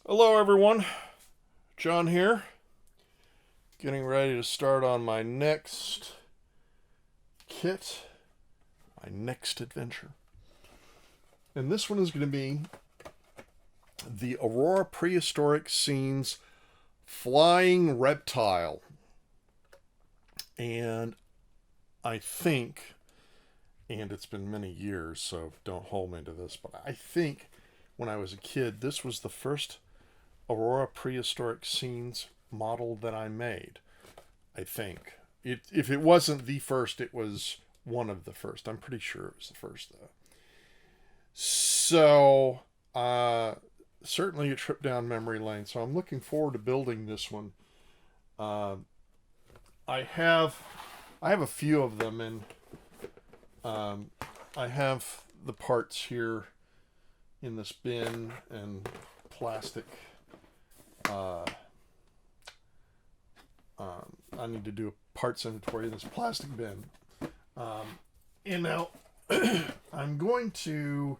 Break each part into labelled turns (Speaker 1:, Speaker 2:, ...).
Speaker 1: Hello, everyone. John here. Getting ready to start on my next kit, my next adventure. And this one is going to be the Aurora Prehistoric Scenes Flying Reptile. And I think, and it's been many years, so don't hold me to this, but I think when I was a kid, this was the first Aurora Prehistoric Scenes model that I made. I think. If it wasn't the first, it was one of the first. I'm pretty sure it was the first, though. So, certainly a trip down memory lane. So I'm looking forward to building this one. Uh, I have a few of them, and I have the parts here in this bin and plastic. I need to do a parts inventory in this plastic bin. And now I'm going to.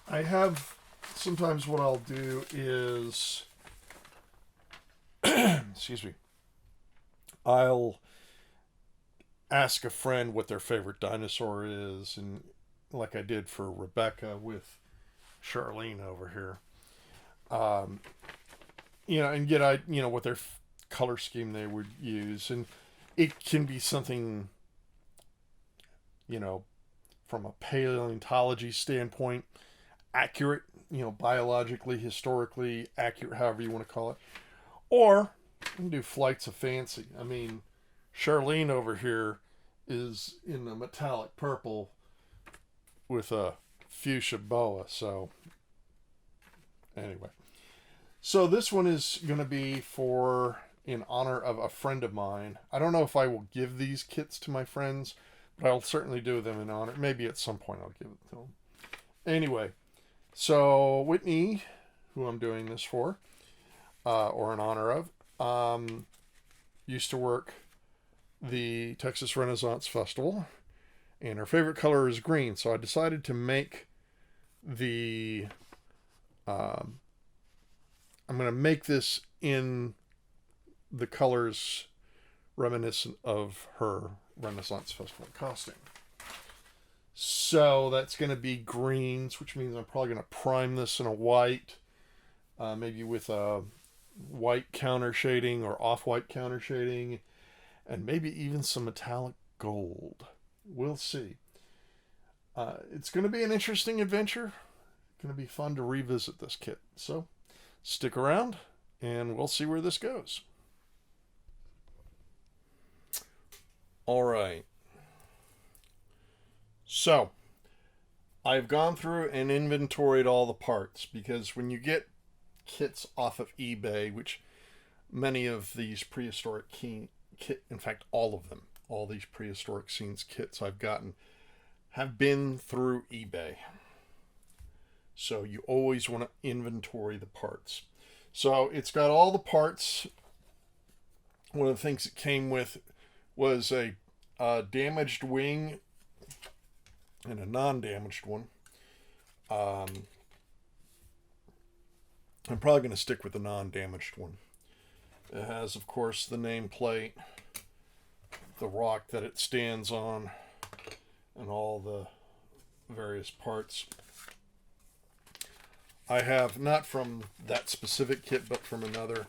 Speaker 1: I have sometimes what I'll do is, excuse me, I'll ask a friend what their favorite dinosaur is, and like I did for Rebecca with Charlene over here. And get what their color scheme they would use, and it can be something, from a paleontology standpoint, accurate, biologically, historically accurate, however you want to call it, or you can do flights of fancy. I mean, Charlene over here is in a metallic purple with a fuchsia boa, so anyway. So this one is going to be in honor of a friend of mine. I don't know if I will give these kits to my friends, but I'll certainly do them in honor. Maybe at some point I'll give it to them. Anyway, so Whitney, who I'm doing this for, or in honor of, used to work the Texas Renaissance Festival, and her favorite color is green. So I decided to make the... I'm going to make this in the colors reminiscent of her Renaissance Festival costume. So that's going to be greens, which means I'm probably going to prime this in a white, maybe with a white counter shading or off-white counter shading, and maybe even some metallic gold. We'll see. It's going to be an interesting adventure. It's going to be fun to revisit this kit. So stick around, and we'll see where this goes. All right. So, I've gone through and inventoried all the parts, because when you get kits off of eBay, which many of these prehistoric in fact, all of them, all these prehistoric scenes kits I've gotten have been through eBay. So you always want to inventory the parts. So it's got all the parts. One of the things it came with was a damaged wing and a non-damaged one. I'm probably going to stick with the non-damaged one. It has, of course, the nameplate, the rock that it stands on, and all the various parts. I have, not from that specific kit, but from another,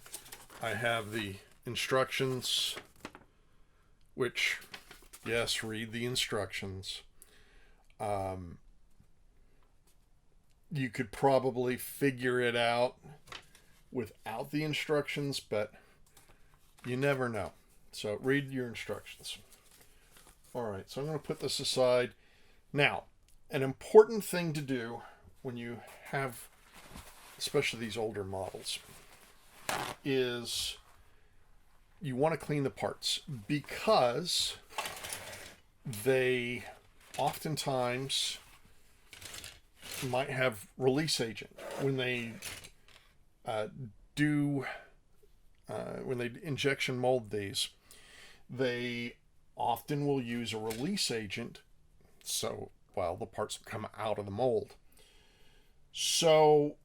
Speaker 1: I have the instructions, which, yes, read the instructions. You could probably figure it out without the instructions, but you never know. So read your instructions. All right, so I'm going to put this aside. Now, an important thing to do when you have, especially these older models, is you want to clean the parts, because they oftentimes might have release agent when they when they injection mold these. They often will use a release agent, so the parts come out of the mold. So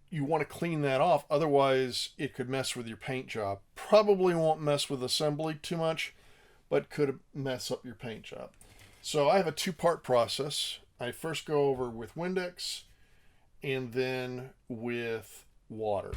Speaker 1: you want to clean that off, otherwise it could mess with your paint job. Probably won't mess with assembly too much, but could mess up your paint job. So I have a two-part process. I first go over with Windex and then with water.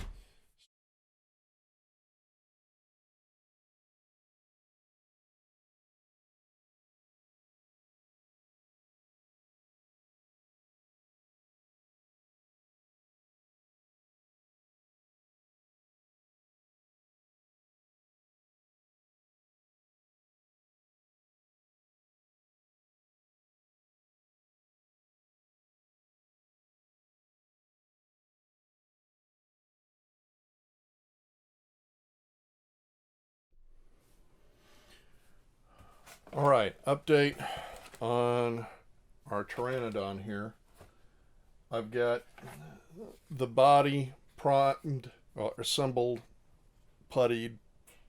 Speaker 1: All right, update on our Pteranodon here. I've got the body primed, assembled, puttied,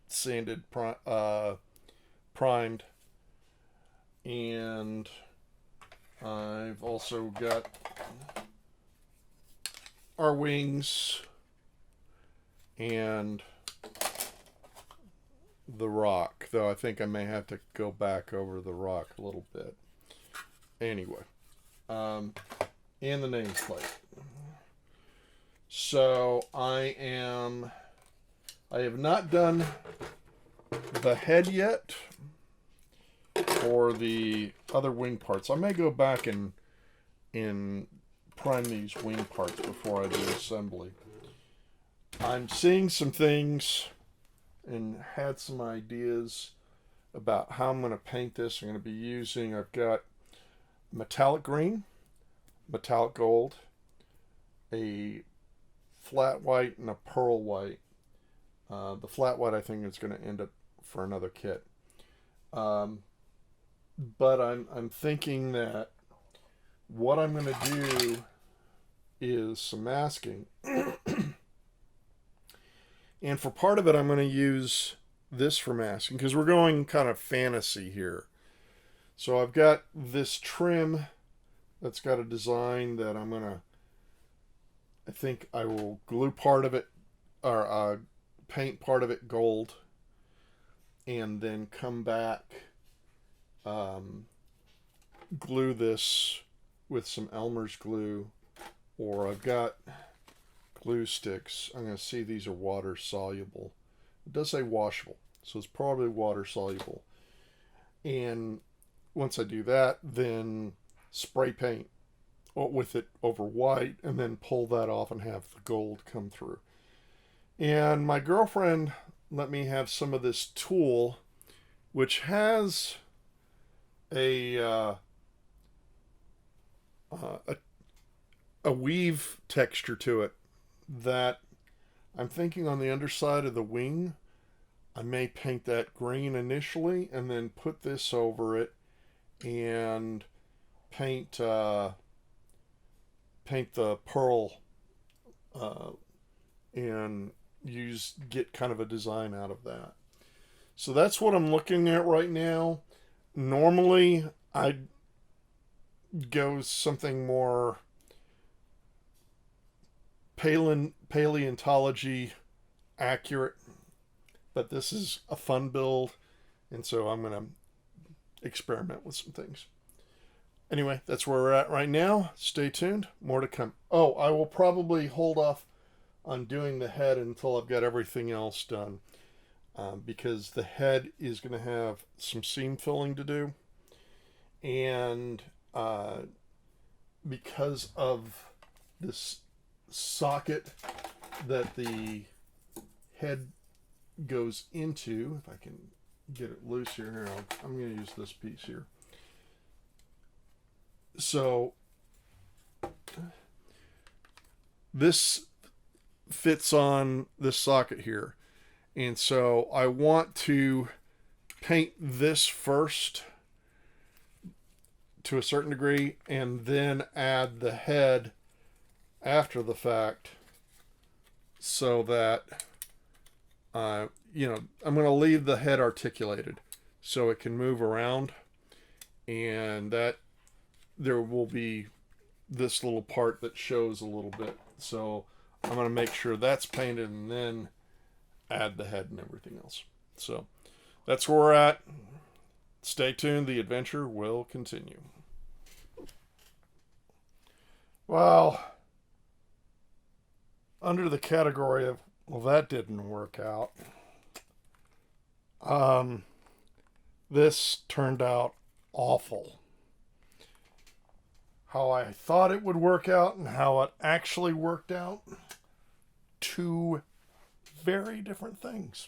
Speaker 1: sanded, primed, and I've also got our wings and the rock, though I think I may have to go back over the rock a little bit. Anyway, and the nameplate. So I have not done the head yet or the other wing parts. I may go back and prime these wing parts before I do assembly. I'm seeing some things and had some ideas about how I'm going to paint this. I'm going to be using, I've got metallic green, metallic gold, a flat white, and a pearl white. The flat white I think is going to end up for another kit. But I'm thinking that what I'm going to do is some masking. And for part of it, I'm going to use this for masking because we're going kind of fantasy here. So I've got this trim that's got a design that I'm going to, I think I will glue part of it, or paint part of it gold, and then come back, glue this with some Elmer's glue, or I've got glue sticks. I'm going to see these are water soluble. It does say washable, so it's probably water soluble. And once I do that, then spray paint with it over white and then pull that off and have the gold come through. And my girlfriend let me have some of this tulle, which has a weave texture to it that I'm thinking on the underside of the wing I may paint that green initially and then put this over it and paint paint the pearl and get kind of a design out of that. So that's what I'm looking at right now. Normally I'd go something more paleontology accurate, but this is a fun build, and so I'm going to experiment with some things. Anyway, that's where we're at right now. Stay tuned. More to come. Oh, I will probably hold off on doing the head until I've got everything else done, because the head is going to have some seam filling to do, and because of this socket that the head goes into, if I can get it loose here, I'm going to use this piece here. So this fits on this socket here, and so I want to paint this first to a certain degree and then add the head after the fact, so that I'm going to leave the head articulated so it can move around, and that there will be this little part that shows a little bit. So I'm going to make sure that's painted and then add the head and everything else. So that's where we're at. Stay tuned. The adventure will continue. Well, under the category of, well, that didn't work out. This turned out awful. How I thought it would work out and how it actually worked out, two very different things.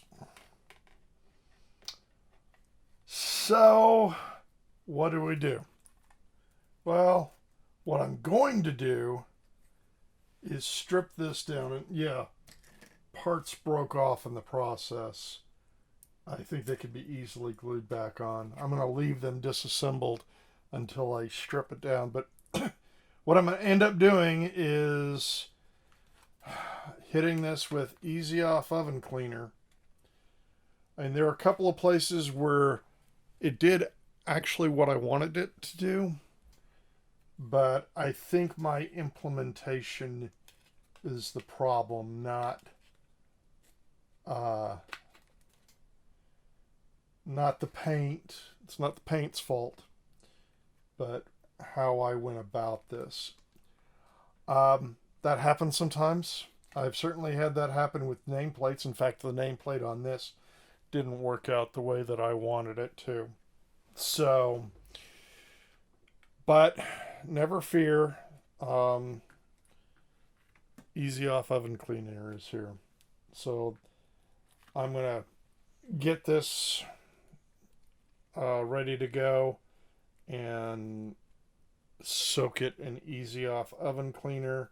Speaker 1: So, what do we do? Well, what I'm going to do is strip this down. And yeah, parts broke off in the process. I think they could be easily glued back on. I'm going to leave them disassembled until I strip it down. But what I'm going to end up doing is hitting this with Easy Off Oven Cleaner. And there are a couple of places where it did actually what I wanted it to do. But I think my implementation is the problem, not the paint. It's not the paint's fault, but how I went about this. That happens sometimes. I've certainly had that happen with nameplates. In fact, the nameplate on this didn't work out the way that I wanted it to. So, but never fear. Easy Off Oven Cleaner is here. So I'm going to get this ready to go and soak it in Easy Off Oven Cleaner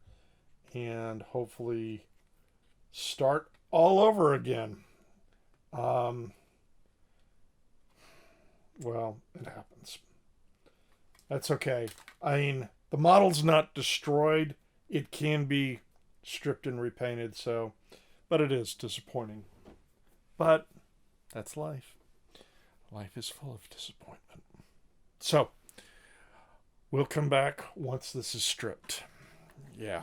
Speaker 1: and hopefully start all over again. Well, it happens. That's okay. I mean, the model's not destroyed. It can be stripped and repainted, so, but it is disappointing. But that's life. Life is full of disappointment. So, we'll come back once this is stripped. Yeah.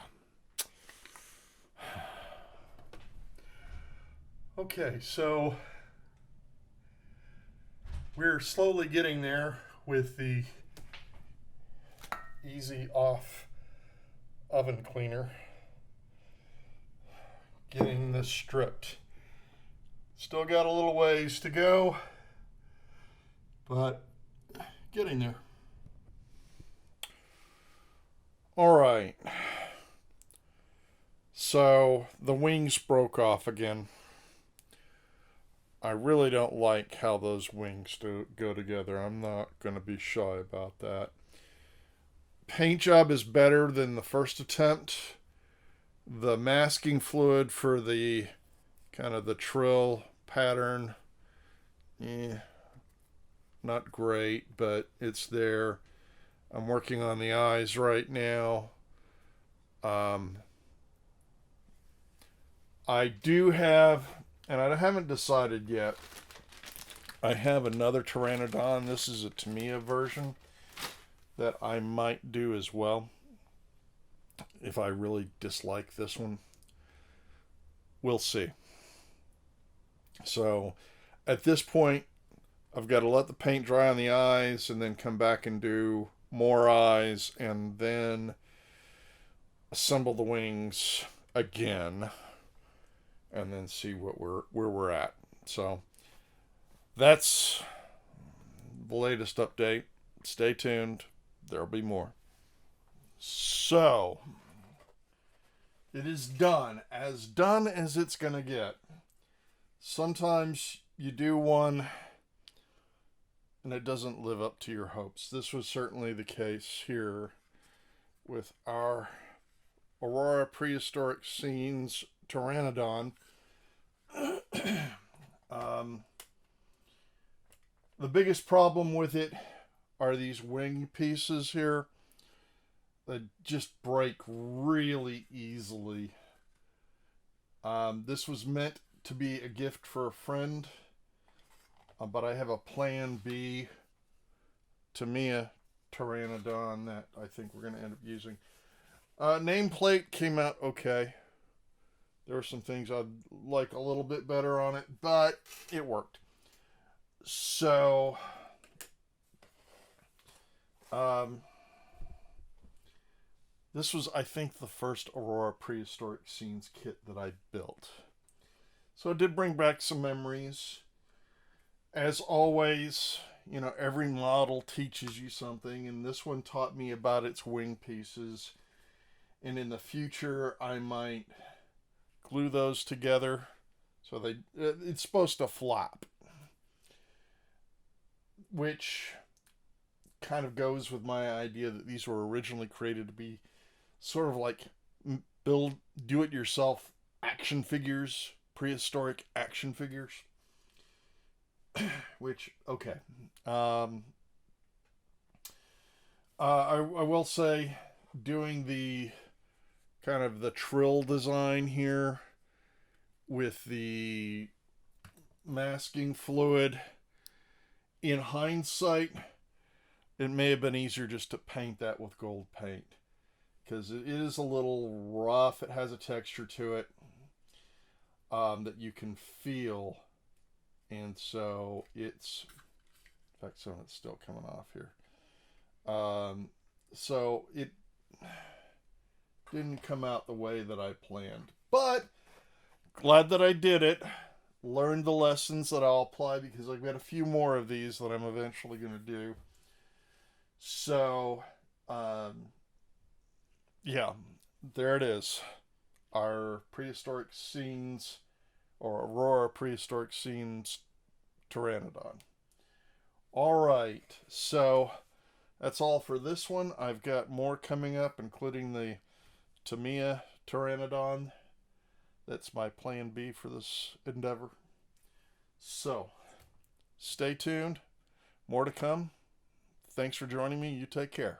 Speaker 1: Okay, so we're slowly getting there with the Easy Off Oven Cleaner. Getting this stripped. Still got a little ways to go, but getting there. All right. So the wings broke off again. I really don't like how those wings go together. I'm not going to be shy about that. Paint job is better than the first attempt. The masking fluid for the kind of the trill pattern, not great, but it's there. I'm working on the eyes right now. I do have, and I haven't decided yet, I have another Pteranodon. This is a Tamiya version that I might do as well if I really dislike this one. We'll see. So at this point, I've got to let the paint dry on the eyes and then come back and do more eyes and then assemble the wings again and then see where we're at. So that's the latest update. Stay tuned. There'll be more. So it is done as it's going to get. Sometimes you do one and it doesn't live up to your hopes. This was certainly the case here with our Aurora Prehistoric Scenes Pteranodon. The biggest problem with it are these wing pieces here that just break really easily. This was meant to be a gift for a friend, but I have a plan B Tamiya Pteranodon that I think we're going to end up using. Nameplate came out okay. There were some things I'd like a little bit better on it, but it worked. So, this was, I think, the first Aurora Prehistoric Scenes kit that I built. So it did bring back some memories. As always, you know, every model teaches you something, and this one taught me about its wing pieces. And in the future, I might glue those together so it's supposed to flop, which kind of goes with my idea that these were originally created to be sort of like do-it-yourself action figures, prehistoric action figures. Which, okay. I will say, doing the kind of the trill design here with the masking fluid, in hindsight, it may have been easier just to paint that with gold paint, because it is a little rough. It has a texture to it that you can feel, and so it's, in fact, some of it's still coming off here. So it didn't come out the way that I planned, but glad that I did it. Learned the lessons that I'll apply, because I've got a few more of these that I'm eventually going to do. So, yeah, there it is. Our prehistoric scenes, or Aurora Prehistoric Scenes Pteranodon. All right, so that's all for this one. I've got more coming up, including the Tamiya Pteranodon. That's my plan B for this endeavor. So, stay tuned. More to come. Thanks for joining me. You take care.